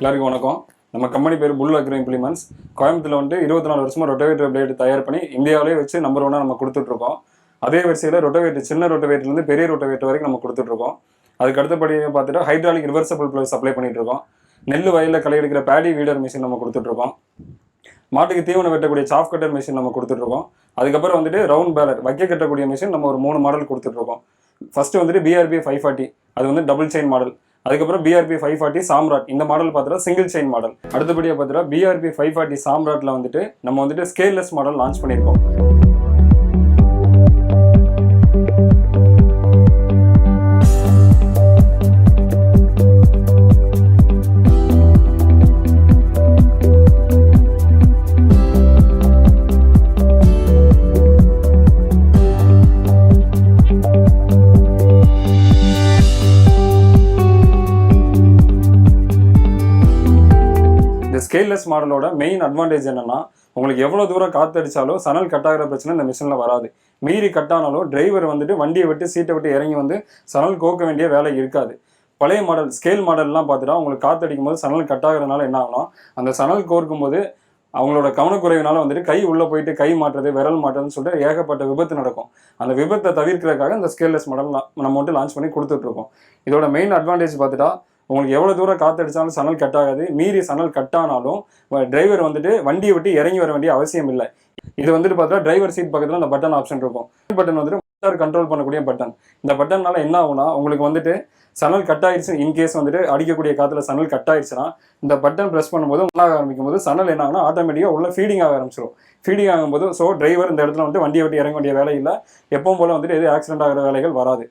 எல்லாருக்கும் வணக்கம். நம்ம கம்பெனி பேர் புல் அக்ரோ இம்ப்ளிமெண்ட்ஸ். கோயம்புத்தூர்ல வந்து 24 வருஷமா ரொட்டவேட்டர் பிளேடு தயார் பண்ணி இந்தியாவிலே வச்சு நம்பர் 1 நம்ம கொடுத்துட்ருக்கோம். அதே வரிசையில் ரொட்டவேட்டர் சின்ன ரொட்டவேட்டர்லேருந்து பெரிய ரொட்டவேட்டர் வரைக்கும் நம்ம கொடுத்துட்ருக்கோம். அதுக்கு அடுத்தபடியாக பார்த்துட்டு ஹைட்ராலிக் ரிவர்சபிள் ப்ளோ சப்ளை பண்ணிட்டு இருக்கோம். நெல் வயலில் களை எடுக்கிற பேடி வீடர் மிஷின் நம்ம கொடுத்துட்ருக்கோம். மாட்டுக்கு தீவனம் வெட்டக்கூடிய சாஃப் கட்டர் மிஷின் நம்ம கொடுத்துட்ருக்கோம். அதுக்கப்புறம் வந்துட்டு ரவுண்ட் பேலர் வைக்க கட்டக்கூடிய மிஷின் நம்ம ஒரு 3 மாடல் கொடுத்துட்ருக்கோம். ஃபர்ஸ்ட் வந்துட்டு BRB 540, அது வந்து டபுள் செயின் மாடல். அதுக்கப்புறம் BRB 540 சாம்ராட், இந்த மாடல் பார்த்துட்டா சிங்கிள் செயின் மாடல். அடுத்தபடியாக பார்த்துட்டா BRB 540 சாம்ராட்ல வந்துட்டு நம்ம வந்துட்டு ஸ்கேல்லெஸ் மாடல் லான்ச் பண்ணியிருக்கோம். ஸ்கேல்லெஸ் மாடலோட மெயின் அட்வான்டேஜ் என்னன்னா, உங்களுக்கு எவ்வளோ தூரம் காற்றடிச்சாலும் சணல் கட்டாகிற பிரச்சனை இந்த மிஷினில் வராது. மீறி கட்டானாலும் டிரைவர் வந்துட்டு வண்டியை விட்டு சீட்டை விட்டு இறங்கி வந்து சணல் கோக்க வேண்டிய வேலை இருக்காது. பழைய மாடல் ஸ்கேல் மாடல்லாம் பார்த்துட்டா உங்களுக்கு காற்றடிக்கும் போது சணல் கட்டாகிறதுனால என்ன ஆகும்னா, அந்த சணல் கோர்க்கும் போது அவங்களோட கவனக்குறைவினால வந்துட்டு கை உள்ளே போயிட்டு கை மாட்டுறது விரல் மாட்டுறதுன்னு சொல்லிட்டு ஏகப்பட்ட விபத்து நடக்கும். அந்த விபத்தை தவிர்க்கிறதுக்காக இந்த ஸ்கேல்லெஸ் மாடல் நம்ம வந்துட்டு லான்ச் பண்ணி கொடுத்துட்ருக்கோம். இதோட மெயின் அட்வான்டேஜ் பார்த்துட்டா, உங்களுக்கு எவ்வளோ தூரம் காற்றடிச்சாலும் சணல் கட்டாகாது. மீறி சணல் கட்டானாலும் டிரைவர் வந்துட்டு வண்டியை விட்டு இறங்கி வர வேண்டிய அவசியம் இல்லை. இது வந்துட்டு பார்த்தா டிரைவர் சீட் பக்கத்தில் அந்த பட்டன் ஆப்ஷன் இருக்கும். பட்டன் வந்துட்டு மோட்டார் கண்ட்ரோல் பண்ணக்கூடிய பட்டன். இந்த பட்டன்னால என்ன ஆகும்னா, உங்களுக்கு வந்துட்டு சணல் கட்டாயிடுச்சு, இன்கேஸ் வந்துட்டு அடிக்கக்கூடிய காற்றுல சணல் கட்டாயிடுச்சுன்னா இந்த பட்டன் ப்ரெஸ் பண்ணும்போது உள்ளாக ஆரம்பிக்கும் போது சணல் என்ன ஆகுனா ஆட்டோமேட்டிக்காக உள்ள ஃபீடிங் ஆக ஆரம்பிச்சிடும். ஃபீடிங் ஆகும்போது ஸோ டிரைவர் இந்த இடத்துல வந்துட்டு வண்டியை விட்டு இறங்க வேண்டிய வேலை இல்லை. எப்பவும் போல வந்துட்டு எது ஆக்சிடென்ட் ஆகிற வேலைகள் வராது.